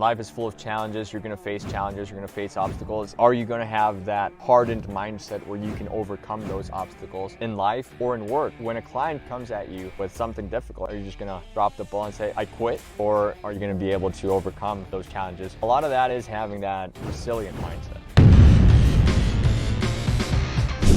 Life is full of challenges. You're going to face challenges. You're going to face obstacles. Are you going to have that hardened mindset where you can overcome those obstacles in life or in work? When a client comes at you with something difficult, are you just going to drop the ball and say, I quit? Or are you going to be able to overcome those challenges? A lot of that is having that resilient mindset.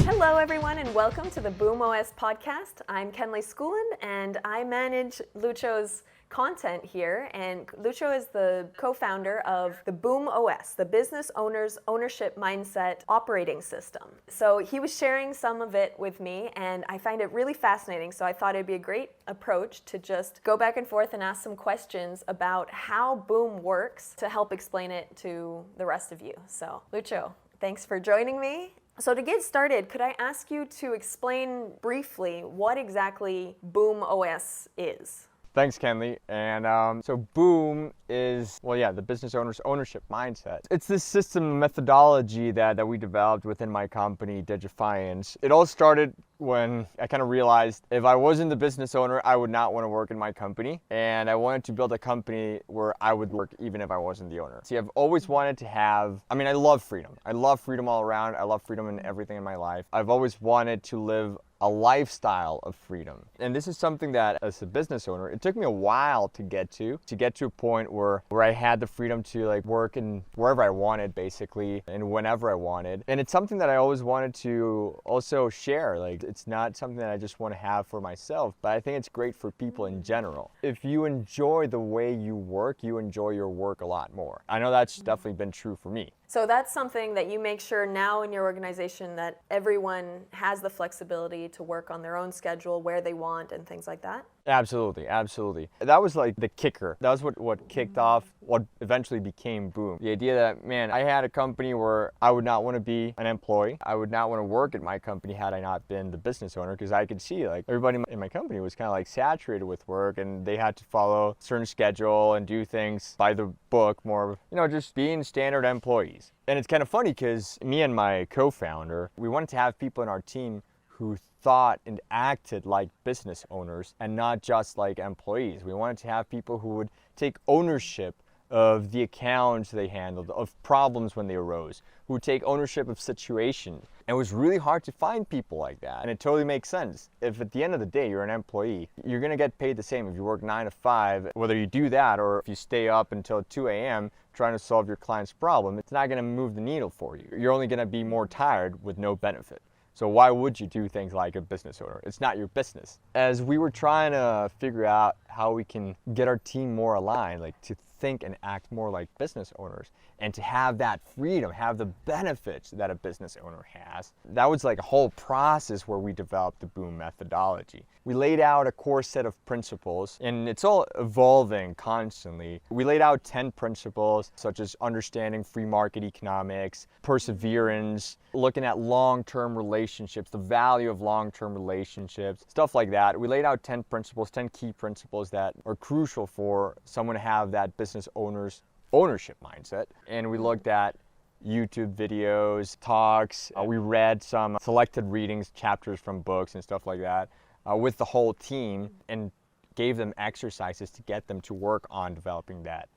Hello everyone and welcome to the Boom OS podcast. I'm Kenley Schoolin and I manage Lucho's content here, and Lucho is the co-founder of the Boom OS, the Business Owner's Ownership Mindset Operating System. So he was sharing some of it with me and I find it really fascinating, so I thought it'd be a great approach to just go back and forth and ask some questions about how Boom works to help explain it to the rest of you. So Lucho, thanks for joining me. So to get started, could I ask you to explain briefly what exactly Boom OS is? Thanks, Kenley. And so Boom is, the business owner's ownership mindset. It's this system methodology that we developed within my company, Decentralization. It all started when I kind of realized if I wasn't the business owner, I would not want to work in my company. And I wanted to build a company where I would work even if I wasn't the owner. See, I've always wanted to have, I love freedom. I love freedom all around. I love freedom in everything in my life. I've always wanted to live a lifestyle of freedom. And this is something that as a business owner, it took me a while to get to a point where I had the freedom to work in wherever I wanted basically and whenever I wanted. And it's something that I always wanted to also share. It's not something that I just want to have for myself, but I think it's great for people in general. If you enjoy the way you work, you enjoy your work a lot more. I know that's definitely been true for me. So that's something that you make sure now in your organization that everyone has the flexibility to work on their own schedule, where they want, and things like that? Absolutely, absolutely. That was the kicker. That was what kicked off what eventually became Boom. The idea that, man, I had a company where I would not want to be an employee. I would not want to work at my company had I not been the business owner, because I could see everybody in my company was kind of saturated with work and they had to follow a certain schedule and do things by the book, more, just being standard employees. And it's kind of funny because me and my co-founder, we wanted to have people in our team who thought and acted like business owners and not just like employees. We wanted to have people who would take ownership of the accounts they handled, of problems when they arose, who would take ownership of situations. And it was really hard to find people like that. And it totally makes sense. If at the end of the day you're an employee, you're gonna get paid the same if you work 9 to 5, whether you do that or if you stay up until 2 a.m. trying to solve your client's problem. It's not gonna move the needle for you. You're only gonna be more tired with no benefit. So why would you do things like a business owner? It's not your business. As we were trying to figure out how we can get our team more aligned, to think and act more like business owners and to have that freedom, have the benefits that a business owner has, that was a whole process where we developed the Boom methodology. We laid out a core set of principles, and it's all evolving constantly. We laid out 10 principles, such as understanding free market economics, perseverance, looking at long-term relationships, the value of long-term relationships, stuff like that. We laid out 10 principles, 10 key principles that are crucial for someone to have that business owner's ownership mindset. And we looked at YouTube videos, talks, we read some selected readings, chapters from books and stuff like that with the whole team, and gave them exercises to get them to work on developing that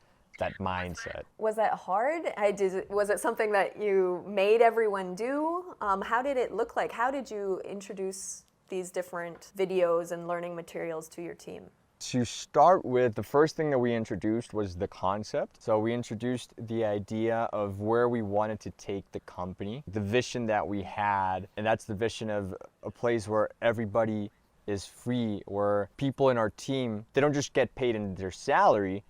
mindset. Was that hard? Was it something that you made everyone do? How did it look like? How did you introduce these different videos and learning materials to your team? To start with, the first thing that we introduced was the concept. So we introduced the idea of where we wanted to take the company, the vision that we had, and that's the vision of a place where everybody is free, where people in our team, they don't just get paid in their salary,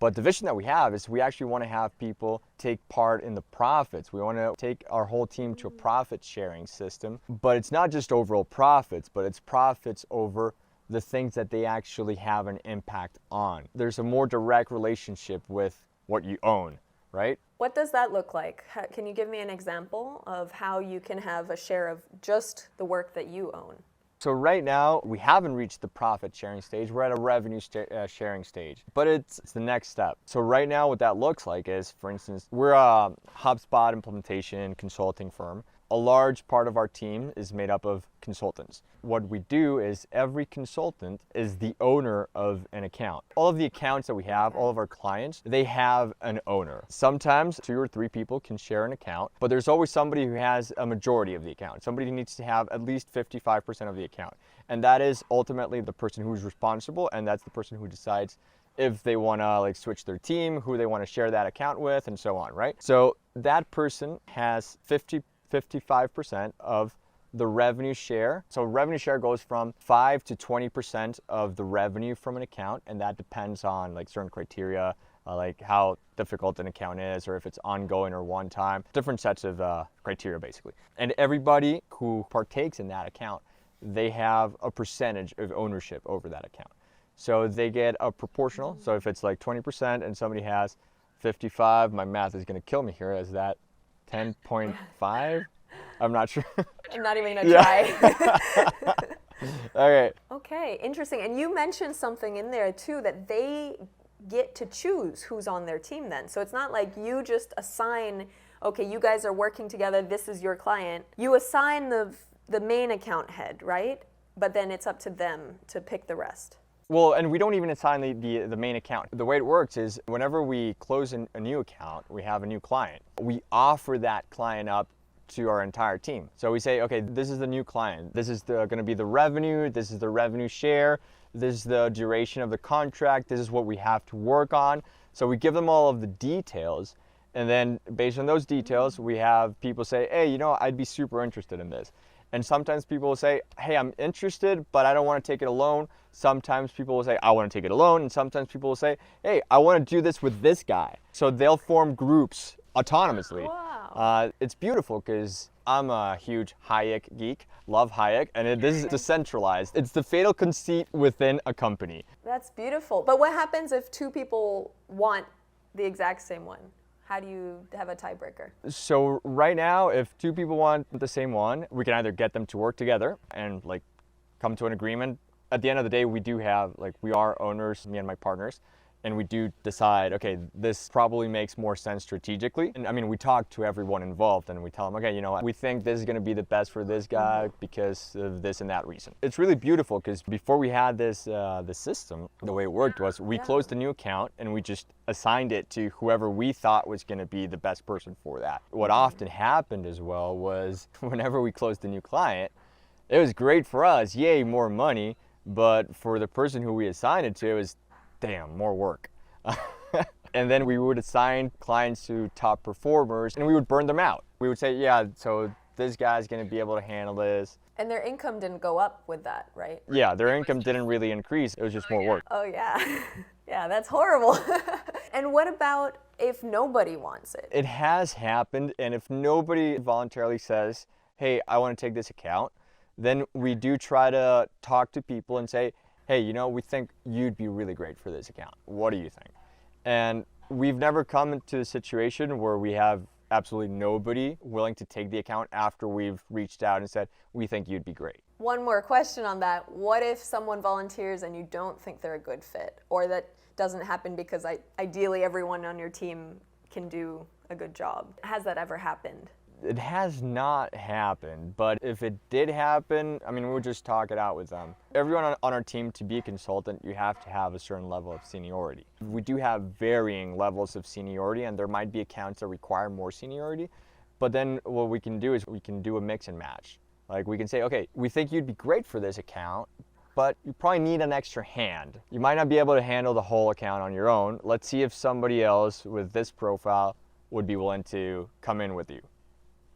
but the vision that we have is we actually want to have people take part in the profits. We want to take our whole team to a profit sharing system, but it's not just overall profits, but it's profits over the things that they actually have an impact on. There's a more direct relationship with what you own, right? What does that look like? Can you give me an example of how you can have a share of just the work that you own? So right now, we haven't reached the profit sharing stage. We're at a revenue sharing stage, but it's the next step. So right now, what that looks like is, for instance, we're a HubSpot implementation consulting firm. a large part of our team is made up of consultants. What we do is every consultant is the owner of an account. All of the accounts that we have, all of our clients, they have an owner. Sometimes 2 or 3 people can share an account, but there's always somebody who has a majority of the account. Somebody who needs to have at least 55% of the account. And that is ultimately the person who's responsible, and that's the person who decides if they want to like switch their team, who they want to share that account with, and so on, right? So that person has 55% of the revenue share. So revenue share goes from 5 to 20% of the revenue from an account, and that depends on like certain criteria, like how difficult an account is, or if it's ongoing or one time, different sets of criteria basically. And everybody who partakes in that account, they have a percentage of ownership over that account. So they get a proportional. So if it's like 20% and somebody has 55, my math is going to kill me here. Is that 10.5? I'm not sure. I'm not even going to try. Okay. Okay, interesting. And you mentioned something in there too, that they get to choose who's on their team then. So it's not like you just assign, okay, you guys are working together, this is your client. You assign the main account head, right? But then it's up to them to pick the rest. Well, and we don't even assign the main account. The way it works is whenever we close a new account, we have a new client. We offer that client up to our entire team. So we say, okay, this is the new client. This is going to be the revenue. This is the revenue share. This is the duration of the contract. This is what we have to work on. So we give them all of the details. And then based on those details, we have people say, hey, you know, I'd be super interested in this. And sometimes people will say, hey, I'm interested, but I don't want to take it alone. Sometimes people will say, I want to take it alone. And sometimes people will say, hey, I want to do this with this guy. So they'll form groups autonomously. Wow. It's beautiful because I'm a huge Hayek geek, love Hayek, and this is decentralized. It's the fatal conceit within a company. That's beautiful. But what happens if 2 people want the exact same one? How do you have a tiebreaker? So right now, if 2 people want the same one, we can either get them to work together and like come to an agreement. At the end of the day, we do have, like, we are owners, me and my partners, and we do decide, okay, this probably makes more sense strategically. And I mean, we talk to everyone involved and we tell them, okay, you know what, we think this is gonna be the best for this guy because of this and that reason. It's really beautiful because before we had this system, the way it worked was we closed a new account and we just assigned it to whoever we thought was gonna be the best person for that. What often happened as well was whenever we closed a new client, it was great for us, yay, more money, but for the person who we assigned it to, it was, damn, more work. And then we would assign clients to top performers and we would burn them out. We would say, yeah, so this guy's gonna be able to handle this. And their income didn't go up with that, right? Yeah, their income didn't really increase. It was just more work. Oh yeah. Yeah, that's horrible. And what about if nobody wants it? It has happened, and if nobody voluntarily says, hey, I want to take this account, then we do try to talk to people and say, hey, you know, we think you'd be really great for this account. What do you think? And we've never come into a situation where we have absolutely nobody willing to take the account after we've reached out and said, we think you'd be great. One more question on that. What if someone volunteers and you don't think they're a good fit? Or that doesn't happen because ideally everyone on your team can do a good job? Has that ever happened? It has not happened, but if it did happen, I mean, we would just talk it out with them. Everyone on our team, to be a consultant, you have to have a certain level of seniority. We do have varying levels of seniority, and there might be accounts that require more seniority, but then what we can do is we can do a mix and match. Like we can say, okay, we think you'd be great for this account, but you probably need an extra hand. You might not be able to handle the whole account on your own. Let's see if somebody else with this profile would be willing to come in with you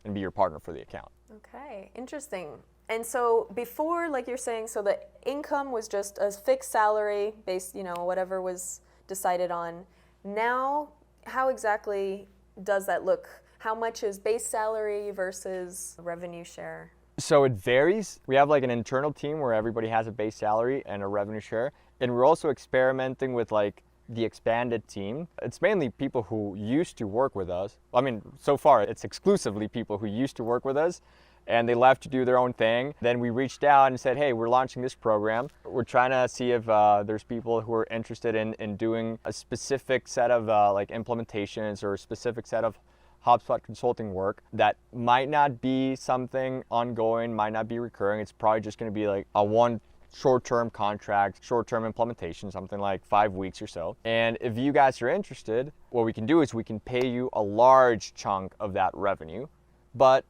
and be your partner for the account. Okay, interesting. And so before, like you're saying, so the income was just a fixed salary based, you know, whatever was decided on. Now, how exactly does that look? How much is base salary versus revenue share? So it varies. We have like an internal team where everybody has a base salary and a revenue share. And we're also experimenting with like the expanded team. It's mainly people who used to work with us. I mean, so far it's exclusively people who used to work with us and they left to do their own thing. Then we reached out and said, hey, we're launching this program. We're trying to see if there's people who are interested in doing a specific set of like implementations or a specific set of HubSpot consulting work that might not be something ongoing, might not be recurring. It's probably just going to be like a one short-term contract, short-term implementation, something like 5 weeks or so. And if you guys are interested, what we can do is we can pay you a large chunk of that revenue, but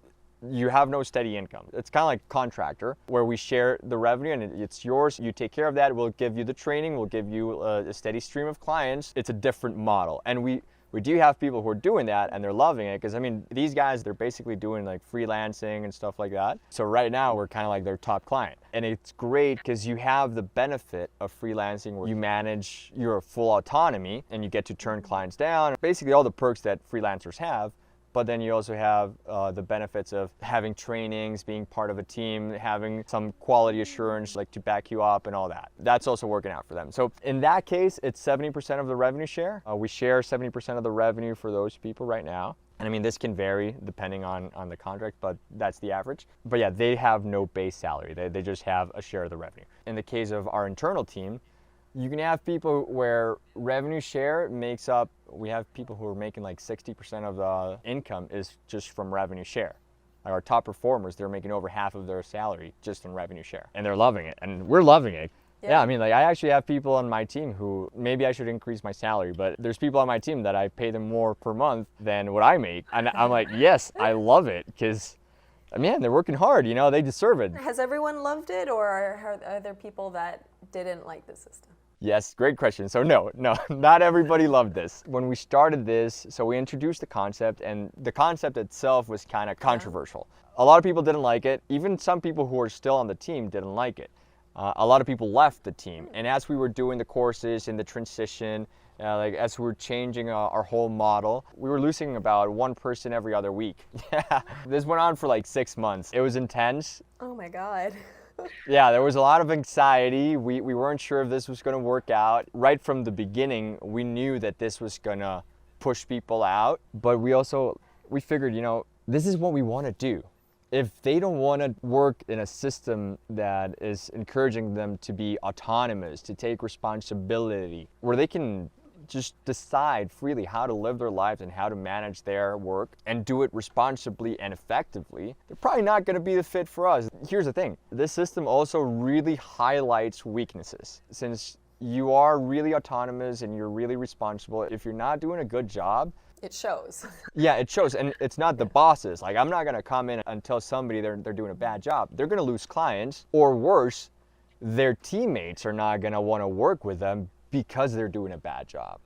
you have no steady income. It's kind of like contractor where we share the revenue and it's yours. You take care of that. We'll give you the training. We'll give you a steady stream of clients. It's a different model. And we do have people who are doing that and they're loving it because, I mean, these guys, they're basically doing like freelancing and stuff like that. So right now we're kind of like their top client. And it's great because you have the benefit of freelancing where you manage your full autonomy and you get to turn clients down. Basically all the perks that freelancers have. But then you also have the benefits of having trainings, being part of a team, having some quality assurance like to back you up and all that. That's also working out for them. So in that case, it's 70% of the revenue share. We share 70% of the revenue for those people right now. And I mean, this can vary depending on the contract, but that's the average. But yeah, they have no base salary. They just have a share of the revenue. In the case of our internal team, you can have people where revenue share makes up, we have people who are making like 60% of the income is just from revenue share. Like our top performers, they're making over half of their salary just in revenue share. And they're loving it. And we're loving it. Yeah, I mean, like I actually have people on my team who maybe I should increase my salary, but there's people on my team that I pay them more per month than what I make. And I'm like, yes, I love it because, man, they're working hard, you know, they deserve it. Has everyone loved it, or are there people that didn't like the system? Yes, great question. So no, not everybody loved this. When we started this, so we introduced the concept, and the concept itself was kind of controversial. A lot of people didn't like it. Even some people who are still on the team didn't like it. A lot of people left the team. And as we were doing the courses and the transition, like as we were changing our whole model, we were losing about one person every other week. Yeah, this went on for like 6 months. It was intense. Oh my God. Yeah, there was a lot of anxiety. We weren't sure if this was going to work out. Right from the beginning, we knew that this was going to push people out. But we figured, you know, this is what we want to do. If they don't want to work in a system that is encouraging them to be autonomous, to take responsibility, where they can just decide freely how to live their lives and how to manage their work and do it responsibly and effectively, they're probably not going to be the fit for us. Here's the thing, this system also really highlights weaknesses. Since you are really autonomous and you're really responsible, if you're not doing a good job, it shows. Yeah, it shows. And it's not the bosses. Like, I'm not going to come in and tell somebody they're doing a bad job. They're going to lose clients, or worse, their teammates are not going to want to work with them because they're doing a bad job.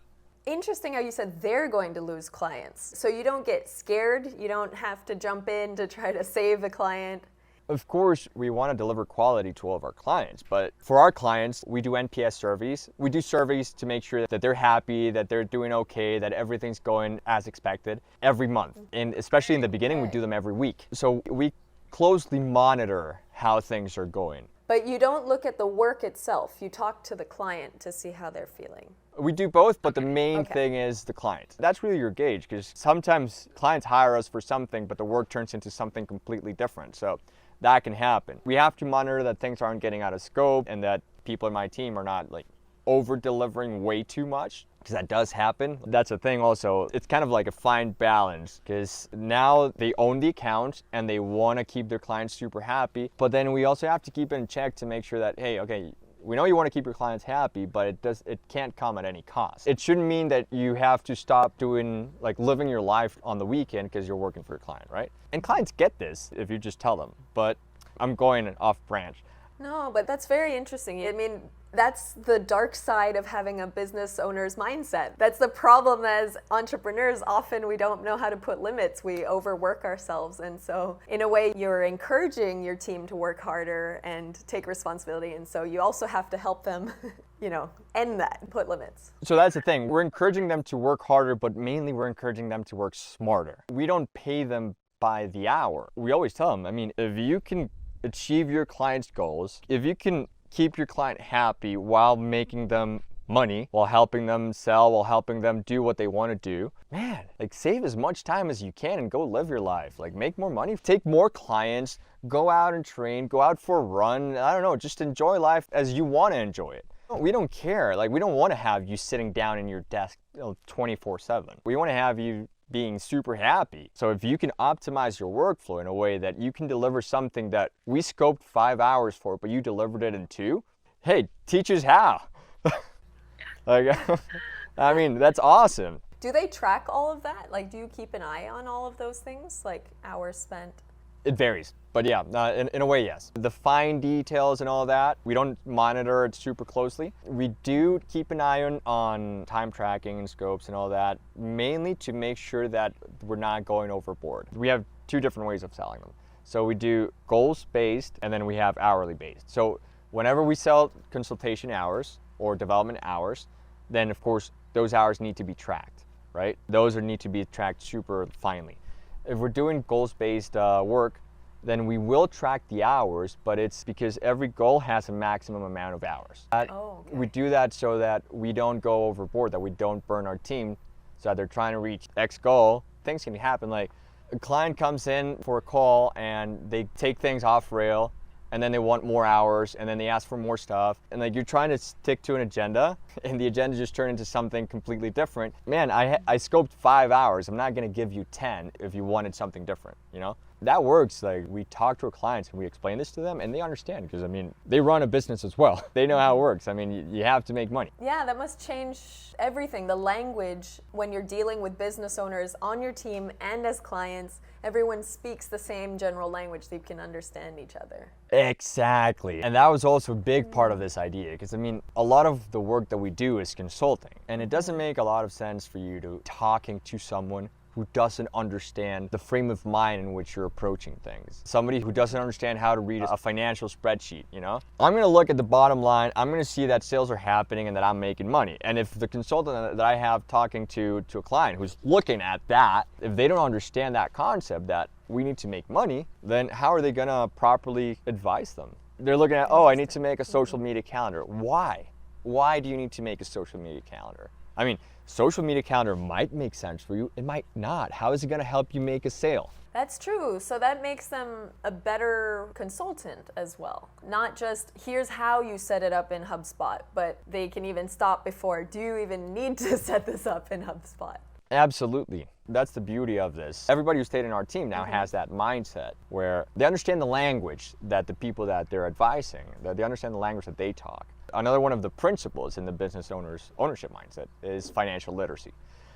Interesting how you said they're going to lose clients. So you don't get scared, you don't have to jump in to try to save the client. Of course, we want to deliver quality to all of our clients, but for our clients, we do NPS surveys. We do surveys to make sure that they're happy, that they're doing okay, that everything's going as expected every month. And especially in the beginning, we do them every week. So we closely monitor how things are going. But you don't look at the work itself. You talk to the client to see how they're feeling. We do both, but the main thing is the client. That's really your gauge, because sometimes clients hire us for something, but the work turns into something completely different. So that can happen. We have to monitor that things aren't getting out of scope and that people in my team are not like over-delivering way too much, because that does happen. That's a thing also. It's kind of like a fine balance, because now they own the account and they want to keep their clients super happy, but then we also have to keep it in check to make sure that, hey, okay, we know you want to keep your clients happy, but it can't come at any cost. It shouldn't mean that you have to stop doing, like, living your life on the weekend because you're working for a client, right? And clients get this if you just tell them, but I'm going off branch. No, but that's very interesting. I mean, that's the dark side of having a business owner's mindset. That's the problem as entrepreneurs. Often we don't know how to put limits. We overwork ourselves. And so in a way, you're encouraging your team to work harder and take responsibility. And so you also have to help them, end that, put limits. So that's the thing. We're encouraging them to work harder, but mainly we're encouraging them to work smarter. We don't pay them by the hour. We always tell them, I mean, if you can achieve your client's goals, if you can keep your client happy while making them money, while helping them sell, while helping them do what they want to do, man, like, save as much time as you can and go live your life. Like, make more money, take more clients, go out and train, go out for a run. I don't know, just enjoy life as you want to enjoy it. We don't care. Like, we don't want to have you sitting down in your desk 24/7. We want to have you being super happy. So if you can optimize your workflow in a way that you can deliver something that we scoped 5 hours for, but you delivered it in 2, hey, teach us how. Like, I mean, that's awesome. Do they track all of that? Like, do you keep an eye on all of those things, like hours spent? It varies, but yeah, in a way, yes. The fine details and all that, we don't monitor it super closely. We do keep an eye on time tracking and scopes and all that, mainly to make sure that we're not going overboard. We have 2 different ways of selling them. So we do goals-based, and then we have hourly-based. So whenever we sell consultation hours or development hours, then of course those hours need to be tracked, right? Those need to be tracked super finely. If we're doing goals-based work, then we will track the hours, but it's because every goal has a maximum amount of hours. We do that so that we don't go overboard, that we don't burn our team, so that they're trying to reach X goal. Things can happen, like a client comes in for a call and they take things off rail, and then they want more hours, and then they ask for more stuff, and like you're trying to stick to an agenda, and the agenda just turned into something completely different. Man, I scoped 5 hours. I'm not gonna give you 10 if you wanted something different, you know? That works. Like, we talk to our clients and we explain this to them, and they understand, because I mean, they run a business as well. They know how it works. I mean, you have to make money. Yeah, that must change everything. The language, when you're dealing with business owners on your team and as clients, everyone speaks the same general language so you can understand each other. Exactly. And that was also a big part of this idea, because I mean, a lot of the work that we do is consulting, and it doesn't make a lot of sense for you to talking to someone who doesn't understand the frame of mind in which you're approaching things. Somebody who doesn't understand how to read a financial spreadsheet, you know? I'm gonna look at the bottom line, I'm gonna see that sales are happening and that I'm making money. And if the consultant that I have talking to a client who's looking at that, if they don't understand that concept that we need to make money, then how are they gonna properly advise them? They're looking at, oh, I need to make a social media calendar. Why? Why do you need to make a social media calendar? I mean, social media calendar might make sense for you, it might not. How is it gonna help you make a sale? That's true. So that makes them a better consultant as well. Not just, here's how you set it up in HubSpot, but they can even stop before, do you even need to set this up in HubSpot? Absolutely. That's the beauty of this. Everybody who stayed in our team now has that mindset where they understand the language that the people that they're advising, that they understand the language that they talk. Another one of the principles in the business owner's ownership mindset is financial literacy.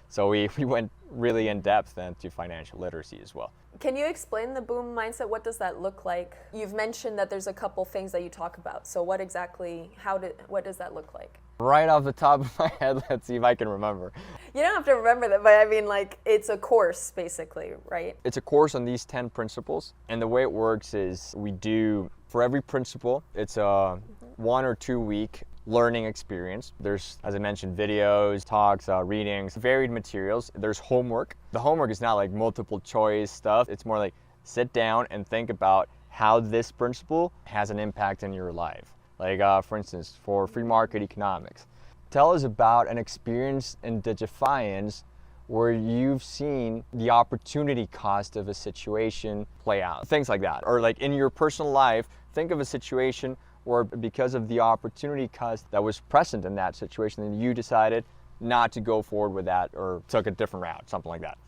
So we went really in depth into financial literacy as well. Can you explain the boom mindset? What does that look like? You've mentioned that there's a couple things that you talk about. So what exactly, what does that look like? Right off the top of my head, let's see if I can remember. You don't have to remember that, but I mean, like, it's a course basically, right? It's a course on these 10 principles. And the way it works is we do, for every principle, it's a 1 or 2 week learning experience. There's, as I mentioned, videos, talks, readings, varied materials. There's homework. The homework is not like multiple choice stuff. It's more like sit down and think about how this principle has an impact in your life. Like, for instance, for free market economics, tell us about an experience in Digifiance where you've seen the opportunity cost of a situation play out. Things like that. Or like in your personal life, think of a situation where because of the opportunity cost that was present in that situation, then you decided not to go forward with that or took a different route, something like that.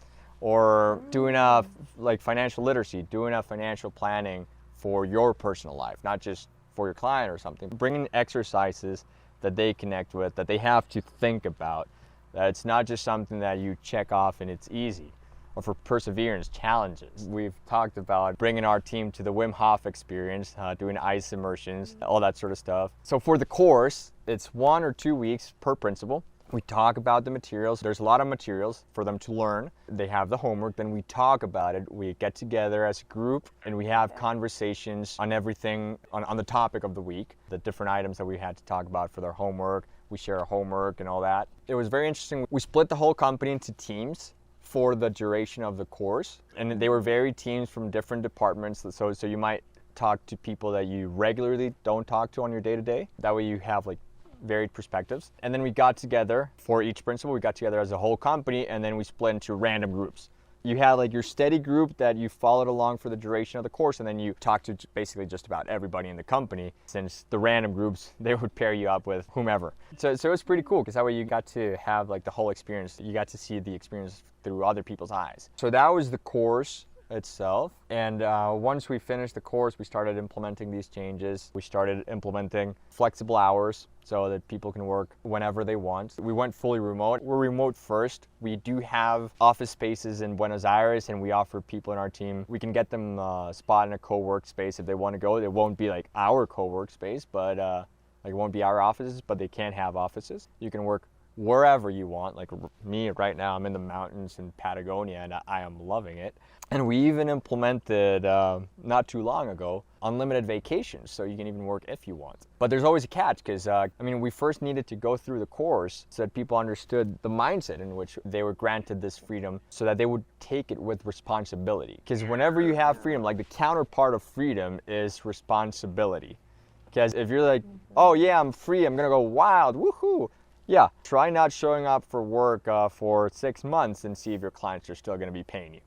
Or doing a, like financial literacy, doing a financial planning for your personal life, not just for your client or something. Bringing exercises that they connect with, that they have to think about, that it's not just something that you check off and it's easy. Or for perseverance, challenges. We've talked about bringing our team to the Wim Hof experience, doing ice immersions, all that sort of stuff. So for the course, it's 1 or 2 weeks per principle. We talk about the materials. There's a lot of materials for them to learn. They have the homework, then we talk about it. We get together as a group and we have conversations on everything, on the topic of the week, the different items that we had to talk about for their homework. We share our homework and all that. It was very interesting. We split the whole company into teams for the duration of the course, and they were varied teams from different departments. So you might talk to people that you regularly don't talk to on your day-to-day. That way you have like varied perspectives. And then we got together for each principle. We got together as a whole company, and then we split into random groups. You had like your steady group that you followed along for the duration of the course, and then you talked to basically just about everybody in the company, since the random groups, they would pair you up with whomever. So it was pretty cool, because that way you got to have like the whole experience. You got to see the experience through other people's eyes. So that was the course itself. And once we finished the course, we started implementing these changes. We started implementing flexible hours so that people can work whenever they want. We went fully remote. We're remote first. We do have office spaces in Buenos Aires, and we offer people in our team, we can get them a spot in a co-work space if they want to go. It won't be like our co-work space, but like it won't be our offices, but they can have offices. You can work wherever you want. Like me right now, I'm in the mountains in Patagonia, and I am loving it. And we even implemented, not too long ago, unlimited vacations, so you can even work if you want. But there's always a catch, because we first needed to go through the course so that people understood the mindset in which they were granted this freedom, so that they would take it with responsibility. Because whenever you have freedom, like the counterpart of freedom is responsibility. Because if you're like, oh yeah, I'm free, I'm gonna go wild, woohoo. Yeah, try not showing up for work for 6 months and see if your clients are still gonna be paying you.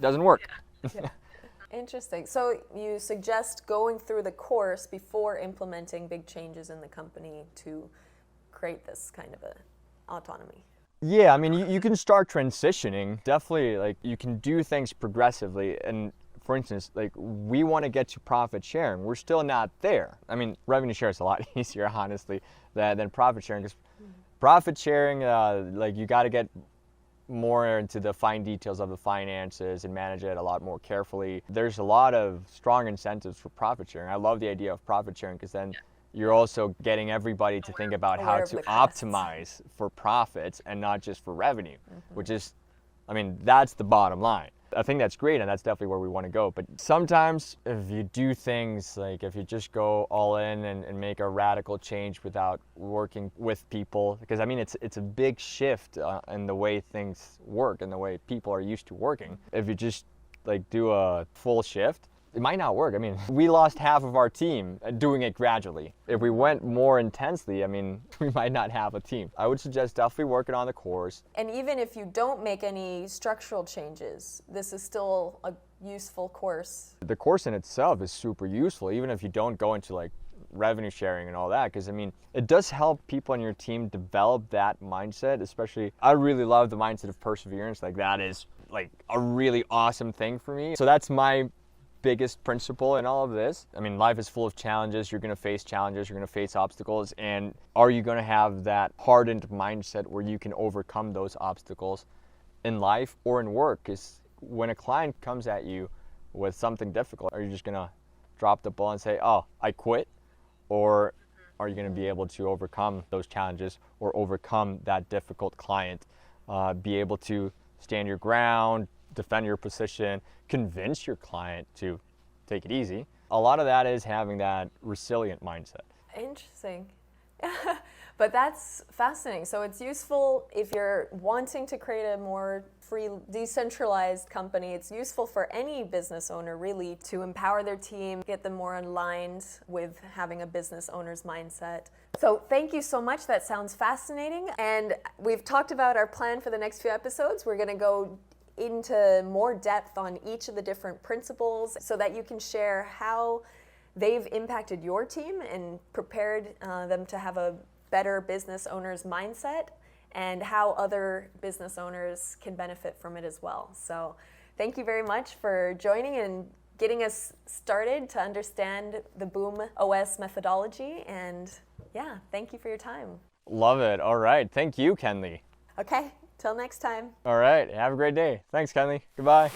Doesn't work. Yeah. Interesting. So you suggest going through the course before implementing big changes in the company to create this kind of autonomy. Yeah, you can start transitioning. Definitely, like, you can do things progressively. And for instance, like, we want to get to profit sharing. We're still not there. Revenue share is a lot easier, honestly, than profit sharing, because profit sharing, like, you got to get more into the fine details of the finances and manage it a lot more carefully. There's a lot of strong incentives for profit sharing. I love the idea of profit sharing, because then you're also getting everybody to think about how to optimize for profits and not just for revenue, which is, that's the bottom line. I think that's great, and that's definitely where we want to go. But sometimes if you do things, like if you just go all in and make a radical change without working with people, because it's a big shift in the way things work and the way people are used to working. If you just like do a full shift, it might not work. We lost half of our team doing it gradually. If we went more intensely, we might not have a team. I would suggest definitely working on the course. And even if you don't make any structural changes, this is still a useful course. The course in itself is super useful, even if you don't go into like revenue sharing and all that, because it does help people on your team develop that mindset. Especially, I really love the mindset of perseverance. Like, that is like a really awesome thing for me. So that's my biggest principle in all of this. Life is full of challenges. You're going to face challenges, you're going to face obstacles, and are you going to have that hardened mindset where you can overcome those obstacles in life or in work? Because when a client comes at you with something difficult, are you just going to drop the ball and say, oh, I quit? Or are you going to be able to overcome those challenges or overcome that difficult client, be able to stand your ground, defend your position, convince your client to take it easy? A lot of that is having that resilient mindset. Interesting. But that's fascinating. So it's useful if you're wanting to create a more free, decentralized company. It's useful for any business owner, really, to empower their team, get them more aligned with having a business owner's mindset. So thank you so much. That sounds fascinating. And we've talked about our plan for the next few episodes. We're going to go into more depth on each of the different principles so that you can share how they've impacted your team and prepared them to have a better business owner's mindset, and how other business owners can benefit from it as well. So thank you very much for joining and getting us started to understand the Boom OS methodology. And yeah, thank you for your time. Love it. All right. Thank you, Kenley. Okay. Till next time. All right. Have a great day. Thanks, Kenley. Goodbye.